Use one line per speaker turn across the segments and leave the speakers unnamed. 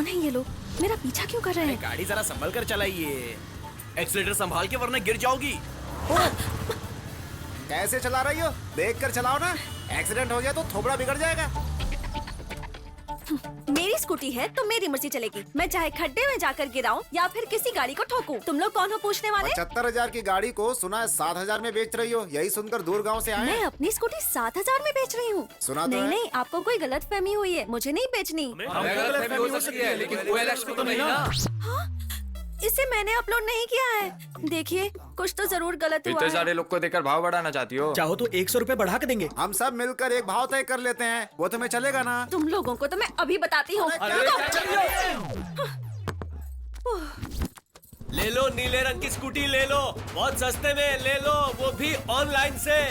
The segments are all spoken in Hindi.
कौन है ये लोग? मेरा पीछा क्यों कर रहे हैं?
गाड़ी जरा संभल कर चलाइए, एक्सीलेटर संभाल के वरना गिर जाओगी।
कैसे चला रही हो? देख कर चलाओ ना, एक्सीडेंट हो गया तो थोबड़ा बिगड़ जाएगा।
मेरी स्कूटी है तो मेरी मर्जी चलेगी। मैं चाहे खड्डे में जाकर गिराऊं या फिर किसी गाड़ी को ठोकूं। तुम लोग कौन हो पूछने वाले?
75,000 की गाड़ी को सुना है 7,000 में बेच रही हो। यही सुनकर दूर गांव से आए।
मैं अपनी स्कूटी 7,000 में बेच रही हूँ।
सुना तो
नहीं
है?
नहीं, आपको कोई गलत फहमी हुई है। मुझे नहीं बेचनी।
हो सकती है लेकिन OLX को तो नहीं ना।
हाँ? इसे मैंने अपलोड नहीं किया है। देखिए कुछ तो जरूर गलत हुआ
इतने
है।
सारे लोग को देकर भाव बढ़ाना चाहती हो?
चाहो तो 100 रुपए बढ़ा के देंगे।
हम सब मिलकर एक भाव तय कर लेते हैं, वो तुम्हें चलेगा ना?
तुम लोगों को तो मैं अभी बताती हूँ।
ले लो नीले रंग की स्कूटी ले लो, बहुत सस्ते में ले लो, वो भी ऑनलाइन से।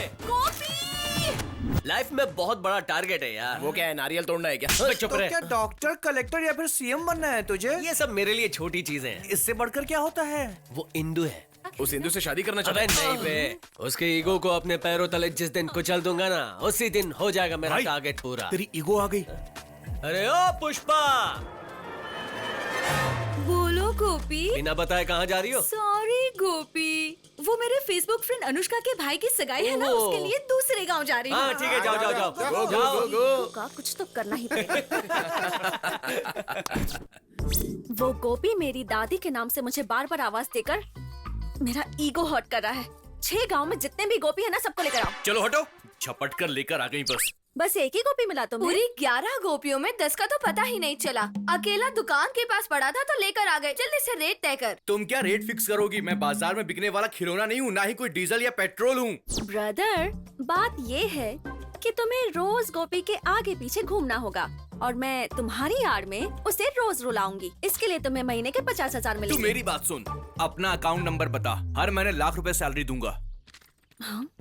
लाइफ में बहुत बड़ा टारगेट है यार। वो क्या है, नारियल तोड़ना है क्या? चुप रहे।
क्या डॉक्टर, कलेक्टर या फिर सीएम बनना है तुझे?
ये सब मेरे लिए छोटी चीजें हैं।
इससे बढ़कर क्या होता है?
वो इंदु है। उस इंदु से शादी करना चाहता है? नहीं बे, उसके ईगो को अपने पैरों तले जिस दिन कुचल दूंगा ना, उसी दिन हो जाएगा मेरा टारगेट पूरा।
तेरी ईगो आ गई।
अरे ओ पुष्पा,
बोलो गोपी।
बिना बताए कहाँ जा रही हो?
सॉरी गोपी, वो मेरे फेसबुक फ्रेंड अनुष्का के भाई की सगाई है ना,
ओह।
उसके लिए दूसरे गांव जा रही हूँ।
हाँ ठीक है, जाओ जाओ जाओ।
गो,
जाओ।
गो।
का कुछ तो करना ही पड़ेगा। वो गोपी मेरी दादी के नाम से मुझे बार बार आवाज देकर मेरा ईगो हर्ट कर रहा है। 6 गांव में जितने भी गोपी है ना, सबको लेकर आओ।
चलो हटो, झपट कर लेकर आ गई बस।
बस एक ही गोपी मिला तुम्हें?
पूरी 11 गोपियों में 10 का तो पता ही नहीं चला। अकेला दुकान के पास पड़ा था तो लेकर आ गए। जल्दी से रेट तय कर।
तुम क्या रेट फिक्स करोगी? मैं बाजार में बिकने वाला खिलौना नहीं हूँ, ना ही कोई डीजल या पेट्रोल हूँ।
ब्रदर, बात ये है कि तुम्हें रोज गोपी के आगे पीछे घूमना होगा और मैं तुम्हारी आड़ में उसे रोज रुलाऊंगी। इसके लिए तुम्हें महीने के 50,000
तू
मिलेंगे।
मेरी बात सुन, अपना अकाउंट नंबर बता, हर महीने लाख रुपए सैलरी दूंगा।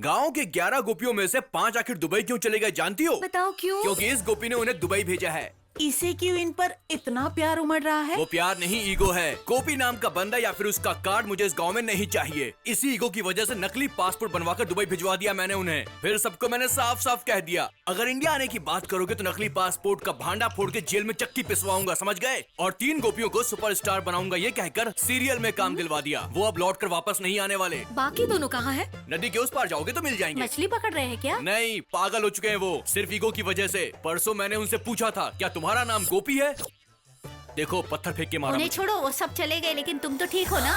गांव के 11 गोपियों में से 5 आखिर दुबई क्यों चले गए जानती हो?
बताओ क्यों?
क्योंकि इस गोपी ने उन्हें दुबई भेजा है।
इसे क्यों इन पर इतना प्यार उमड़ रहा है?
वो प्यार नहीं, ईगो है। गोपी नाम का बंदा या फिर उसका कार्ड मुझे इस गांव में नहीं चाहिए। इसी ईगो की वजह से नकली पासपोर्ट बनवाकर दुबई भिजवा दिया मैंने उन्हें। फिर सबको मैंने साफ साफ कह दिया, अगर इंडिया आने की बात करोगे तो नकली पासपोर्ट का भांडा फोड़ के जेल में चक्की पिसवाऊंगा, समझ गए? और 3 गोपियों को सुपरस्टार बनाऊंगा, ये कहकर सीरियल में काम दिलवा दिया। वो अब लौट कर वापस नहीं आने वाले।
बाकी दोनों कहाँ हैं?
नदी के उस पार जाओगे तो मिल जाएंगे।
मछली पकड़ रहे हैं क्या?
नहीं, पागल हो चुके हैं वो, सिर्फ ईगो की वजह से। परसों मैंने उनसे पूछा था, क्या तुम्हारा नाम गोपी है? देखो पत्थर फेंक के मारा
उन्हें
मुझे।
छोड़ो, वो सब चले गए, लेकिन तुम तो ठीक हो ना?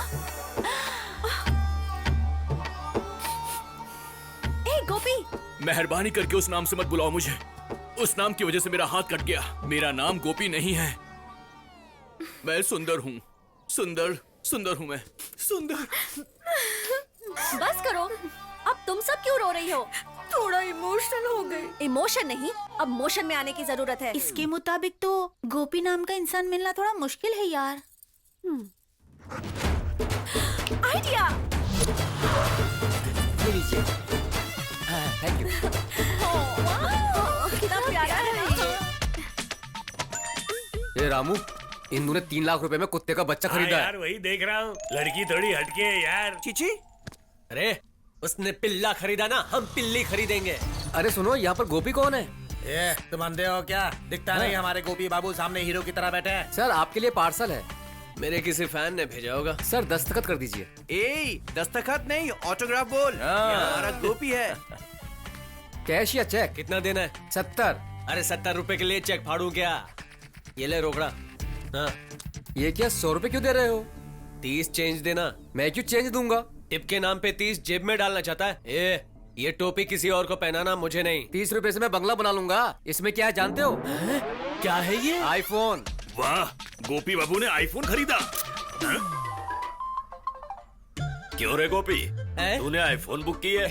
ए गोपी,
मेहरबानी करके उस नाम से मत बुलाओ मुझे। उस नाम की वजह से मेरा हाथ कट गया। मेरा नाम गोपी नहीं है। मैं सुंदर हूँ, सुंदर सुंदर हूँ मैं, सुंदर।
बस करो। अब तुम सब क्यों रो रही हो?
थोड़ा इमोशनल हो गई।
इमोशन नहीं, अब मोशन में आने की जरूरत है।
इसके मुताबिक तो गोपी नाम का इंसान मिलना थोड़ा मुश्किल है यार।
आइडिया।
ये लीजिए। Thank you.
कितना प्यारा है ना?
ये रामू, इंदु ने 3 लाख रुपए में कुत्ते का बच्चा खरीदा है।
यार वही देख रहा हूँ, लड़की थोड़ी हटके है यार।
चीची,
अरे उसने पिल्ला खरीदा ना, हम पिल्ली खरीदेंगे।
अरे सुनो, यहाँ पर गोपी कौन है?
ये तुम अंधे हो क्या? दिखता नहीं हमारे गोपी बाबू सामने हीरो की तरह बैठे हैं।
सर आपके लिए पार्सल है।
मेरे किसी फैन ने भेजा होगा।
सर दस्तखत कर दीजिए।
ए, दस्तखत नहीं, ऑटोग्राफ बोल। हमारा गोपी है।
कैश या चेक?
कितना देना है?
70।
अरे 70 रुपए के लिए चेक फाड़ू क्या? ये ले रोकड़ा। हाँ,
ये क्या 100 रुपए क्यों दे रहे हो?
30 चेंज देना।
मैं क्यों चेंज दूंगा?
टिप के नाम पे 30 जेब में डालना चाहता है? ये टोपी किसी और को पहनाना, मुझे नहीं।
30 रुपए से मैं बंगला बना लूंगा। इसमें क्या है जानते हो?
क्या है ये?
आईफोन।
वाह, गोपी बाबू ने आईफोन खरीदा। क्यों रे गोपी, तूने आईफोन बुक की है?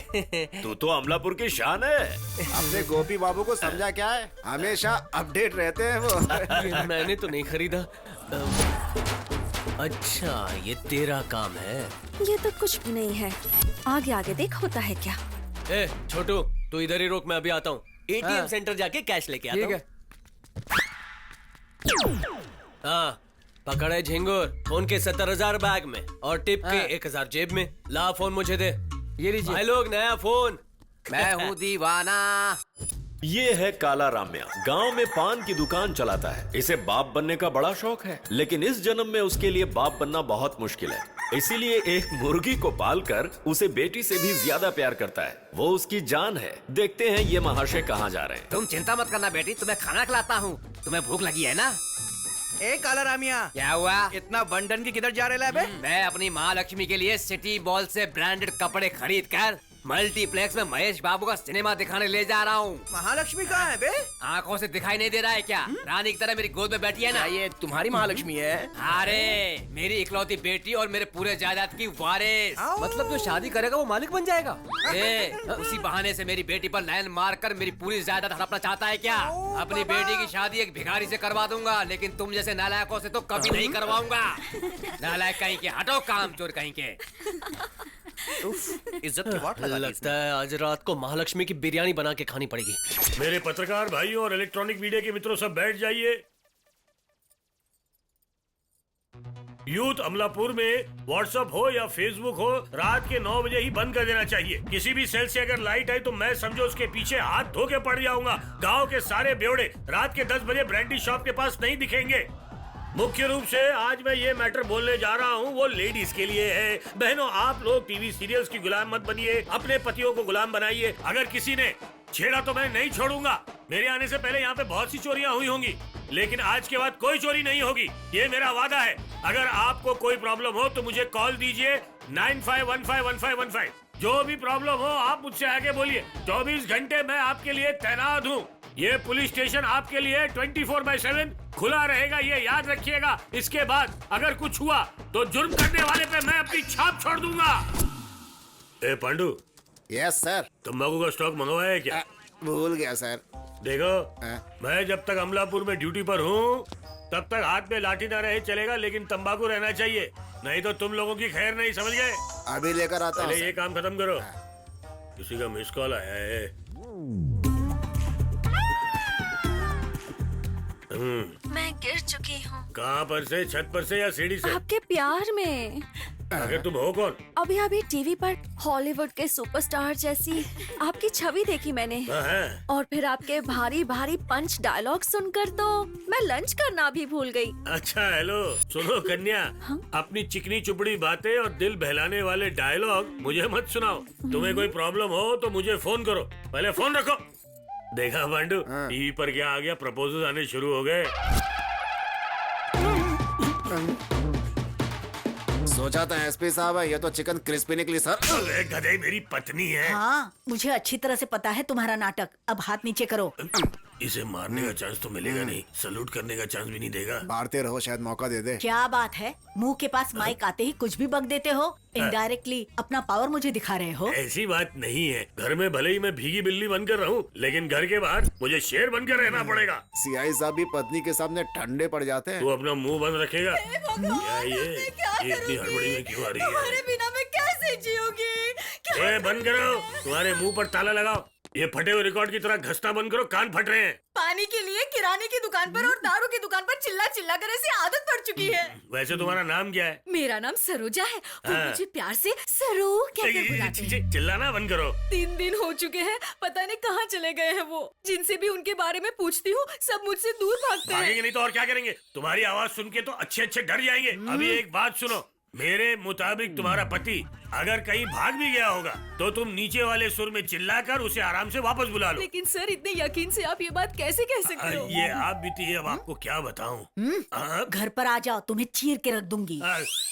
तू तो अमलापुर की शान है।
अपने गोपी बाबू को समझा क्या है, हमेशा अपडेट रहते हैं वो।
ये मैंने तो नहीं खरीदा। अच्छा, ये तेरा काम है।
ये तो कुछ भी नहीं है। आगे आगे देख होता है क्या।
ए छोटू, तू इधर ही रोक, मैं अभी आता हूँ। एटीएम
हाँ।
सेंटर जाके कैश लेके आता
ठीक
हूँ।
है।
हाँ, पकड़े झिंगुर। फोन के 70,000 बैग में और टिप के
हाँ।
1,000 जेब में। ला फोन मुझे दे।
ये लीजिए।
भाई लोग, नया फोन।
मैं हूँ दीवाना।
ये है काला राम्या। गांव में पान की दुकान चलाता है। इसे बाप बनने का बड़ा शौक है, लेकिन इस जन्म में उसके लिए बाप बनना बहुत मुश्किल है। इसीलिए एक मुर्गी को पालकर उसे बेटी से भी ज्यादा प्यार करता है। वो उसकी जान है। देखते हैं ये महाशय कहाँ जा रहे हैं।
तुम चिंता मत करना बेटी, तुम्हें खाना खिलाता हूँ। तुम्हें भूख लगी है ना?
ए काला रामिया,
क्या हुआ?
इतना बंडन की किधर जा रहे बे?
मैं अपनी महालक्ष्मी के लिए सिटी मॉल से ब्रांडेड कपड़े खरीद कर मल्टीप्लेक्स में महेश बाबू का सिनेमा दिखाने ले जा रहा हूँ।
महालक्ष्मी कहाँ है बे?
आंखों से दिखाई नहीं दे रहा है क्या? रानी की तरह मेरी गोद में बैठी है ना।
ये तुम्हारी महालक्ष्मी है?
अरे मेरी इकलौती बेटी और मेरे पूरे जायदाद की वारिस। मतलब जो शादी करेगा वो मालिक बन जाएगा। उसी बहाने से मेरी बेटी पर लाइन मार कर मेरी पूरी जायदाद हड़पना चाहता है क्या? अपनी बेटी की शादी एक भिखारी से करवा दूंगा, लेकिन तुम जैसे नालायकों से तो कभी नहीं करवाऊंगा। नालायक कहीं के, हटो काम चोर कहीं के।
इज्जत की बात लगा दी
लगता है आज रात को महालक्ष्मी की बिरयानी बना के खानी पड़ेगी।
मेरे पत्रकार भाइयों और इलेक्ट्रॉनिक मीडिया के मित्रों, सब बैठ जाइए। यूथ अमलापुर में व्हाट्सएप हो या फेसबुक हो, रात के 9 बजे ही बंद कर देना चाहिए। किसी भी सेल से अगर लाइट आई तो मैं समझो उसके पीछे हाथ धो के पड़ जाऊंगा। गांव के सारे बेवड़े रात के 10 बजे ब्रांडी शॉप के पास नहीं दिखेंगे। मुख्य रूप से आज मैं ये मैटर बोलने जा रहा हूँ वो लेडीज के लिए है। बहनों, आप लोग टीवी सीरियल्स की गुलाम मत बनिए, अपने पतियों को गुलाम बनाइए। अगर किसी ने छेड़ा तो मैं नहीं छोड़ूंगा। मेरे आने से पहले यहाँ पे बहुत सी चोरियां हुई होंगी, लेकिन आज के बाद कोई चोरी नहीं होगी, ये मेरा वादा है। अगर आपको कोई प्रॉब्लम हो तो मुझे कॉल दीजिए 95151515। जो भी प्रॉब्लम हो आप मुझसे आगे बोलिए। 24 घंटे मैं आपके लिए तैनात हूँ। ये पुलिस स्टेशन आपके लिए 24/7 खुला रहेगा, ये याद रखिएगा। इसके बाद अगर कुछ हुआ तो जुर्म करने वाले पे मैं अपनी छाप छोड़ दूंगा। ए पांडू।
Yes sir.
तंबाकू का स्टॉक मंगवाया है क्या?
भूल गया सर।
देखो, मैं जब तक अमलापुर में ड्यूटी पर हूँ तब तक हाथ में लाठी ना रहे चलेगा, लेकिन तंबाकू रहना चाहिए, नहीं तो तुम लोगों की खैर नहीं। समझ गए?
अभी लेकर आता हूँ।
ये काम खत्म करो। किसी का मिस कॉल आया है।
मैं गिर चुकी हूँ।
कहाँ पर से? छत पर से या सीढ़ी से?
आपके प्यार में।
आखिर तुम हो कौन?
अभी अभी टीवी पर हॉलीवुड के सुपरस्टार जैसी आपकी छवि देखी मैंने। और फिर आपके भारी भारी पंच डायलॉग सुनकर तो मैं लंच करना भी भूल गई।
अच्छा, हेलो सुनो कन्या, अपनी चिकनी चुपड़ी बातें और दिल बहलाने वाले डायलॉग मुझे मत सुनाओ। तुम्हें कोई प्रॉब्लम हो तो मुझे फोन करो। पहले फोन रखो। देखा पांडू, टीवी पर क्या आ गया? प्रपोजल आने शुरू हो गए।
सोचा था एसपी साहब है, ये तो चिकन क्रिस्पी निकली सर।
गधे, मेरी पत्नी है।
हाँ, मुझे अच्छी तरह से पता है तुम्हारा नाटक। अब हाथ नीचे करो।
इसे मारने का चांस तो मिलेगा नहीं, सलूट करने का चांस भी नहीं देगा।
मारते रहो, शायद मौका दे दे।
क्या बात है, मुंह के पास माइक आते ही कुछ भी बक देते हो। इनडायरेक्टली अपना पावर मुझे दिखा रहे हो।
ऐसी बात नहीं है। घर में भले ही मैं भीगी बिल्ली बनकर रहूं, लेकिन घर के बाहर मुझे शेर बनकर रहना पड़ेगा।
सीआई साहब भी पत्नी के सामने ठंडे पड़ जाते हैं।
तू अपना मुंह बंद रखेगा। क्या ये इतनी हड़बड़ी में क्यों आ रही है?
तुम्हारे बिना मैं कैसे जीऊंगी?
बंद करो, तुम्हारे मुंह पर ताला लगाओ। ये फटे हुए रिकॉर्ड की तरह घसना बंद करो, कान फट रहे हैं।
पानी के लिए किराने की दुकान पर और दारू की दुकान पर चिल्ला चिल्ला कर ऐसी आदत पड़ चुकी है।
वैसे तुम्हारा नाम क्या है?
मेरा नाम सरोजा है। वो मुझे प्यार से सरू कहकर बुलाते हैं।
चिल्लाना बंद करो।
3 दिन हो चुके हैं, पता नहीं कहाँ चले गए हैं वो। जिनसे भी उनके बारे में पूछती हूँ सब मुझसे दूर भागते हैं।
भागेंगे नहीं तो और क्या करेंगे? तुम्हारी आवाज सुन के तो अच्छे अच्छे डर जाएंगे। अभी एक बात सुनो, मेरे मुताबिक तुम्हारा पति अगर कहीं भाग भी गया होगा तो तुम नीचे वाले सुर में चिल्लाकर उसे आराम से वापस बुला लो।
लेकिन सर, इतने यकीन से आप ये बात कैसे कह सकते हो?
ये आप बीती है, अब आपको क्या बताऊं।
घर पर आ जाओ, तुम्हें चीर के रख दूंगी।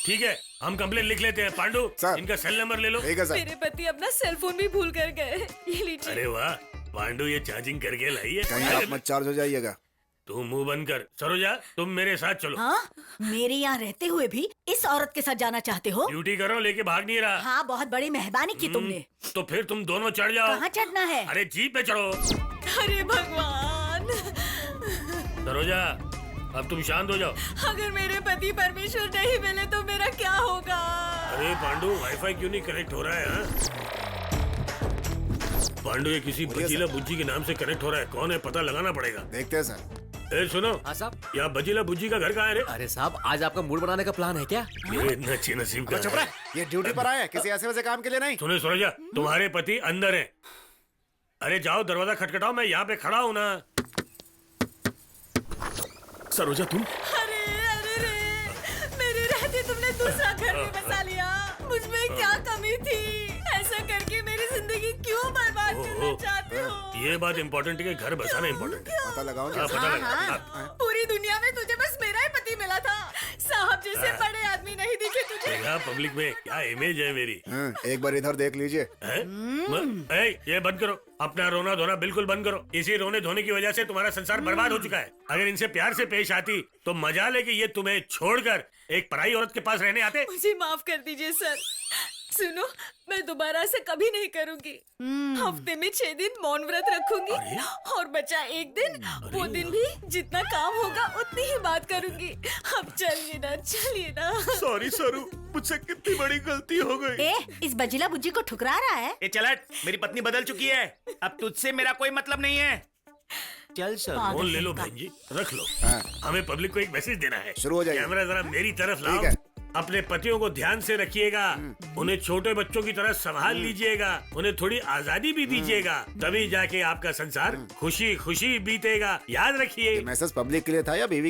ठीक है, हम कंप्लेन लिख लेते हैं। पांडू, इनका सेल नंबर ले लो।
मेरे पति अपना सेल फोन भी भूल कर गए। ये लीजिए।
अरे वाह पांडू, ये चार्जिंग करके लाइए।
कहीं आप मत चार्ज हो जाइएगा।
तू मुंह बंद कर। सरोजा, तुम मेरे साथ चलो।
हाँ, मेरे यहाँ रहते हुए भी इस औरत के साथ जाना चाहते हो?
ड्यूटी करो, लेके भाग नहीं रहा।
हाँ, बहुत बड़ी मेहरबानी की तुमने।
तो फिर तुम दोनों चढ़ जाओ।
कहाँ चढ़ना है?
अरे जीप पे चढ़ो।
अरे भगवान।
सरोजा, अब तुम शांत हो जाओ।
अगर मेरे पति परमेश्वर नहीं मिले तो मेरा क्या होगा?
अरे पांडू, वाईफाई क्यों नहीं कनेक्ट हो रहा है? पांडू, ये किसी बजीला बुज्जी के नाम से कनेक्ट हो रहा है। कौन है पता लगाना पड़ेगा।
देखते हैं सर।
सुनो।
हाँ साहब।
यहाँ बजीला बुज्जी का घर कहाँ है रे?
अरे साहब, आज आपका मूड बनाने का प्लान है क्या?
ये इतना अच्छे नसीब का है।
ये ड्यूटी पर आया, किसी ऐसे वैसे काम के लिए नहीं।
सुनो सरोजा, तुम्हारे पति अंदर है। अरे जाओ दरवाजा खटखटाओ, मैं यहाँ पे खड़ा हूँ ना। सरोजा तुम?
अरे अरे रे, मेरे रहते तुमने दूसरा घर भी बसा लिया। मुझमें क्या कमी थी? ऐसा करके मेरी जिंदगी क्यों बर्बाद करना चाहते हो?
ये बात इम्पोर्टेंट है कि घर बसाना इम्पोर्टेंट है।
पता लगाओ।
हाँ, पता लगा।
पूरी दुनिया में तुझे बस मेरा ही पति मिला था। साहब जैसे बड़े आदमी नहीं दिखे तुझे।
देखा पब्लिक में क्या इमेज है मेरी।
एक बार इधर देख लीजिए।
ये बंद करो, अपना रोना धोना बिल्कुल बंद करो। इसी रोने धोने की वजह से तुम्हारा संसार बर्बाद हो चुका है। अगर इनसे प्यार से पेश आती तो मजा ले कि ये तुम्हें छोड़कर एक पराई औरत के पास रहने आते।
मुझे माफ कर दीजिए सर। सुनो, मैं दोबारा से कभी नहीं करूंगी। हफ्ते में 6 दिन मौन व्रत रखूंगी और बचा एक दिन, वो दिन भी जितना काम होगा उतनी ही बात करूंगी। अब चलिए ना।
सॉरी सरू, मुझसे कितनी बड़ी गलती हो गई।
इस बजिला बुज्जी को ठुकरा रहा है।
ये चलट, मेरी पत्नी बदल चुकी है, अब तुझसे मेरा कोई मतलब नहीं है। चल सर।
फोन ले लो बहन जी, रख लो। हमें पब्लिक को एक मैसेज देना है।
शुरू हो जाइए।
कैमरा जरा मेरी तरफ लाओ।
ठीक है।
अपने पतियों को ध्यान से रखिएगा, उन्हें छोटे बच्चों की तरह संभाल लीजिएगा, उन्हें थोड़ी आजादी भी दीजिएगा, तभी जाके आपका संसार खुशी खुशी बीतेगा। याद रखिए।
मैसेज पब्लिक के लिए था या बीवी के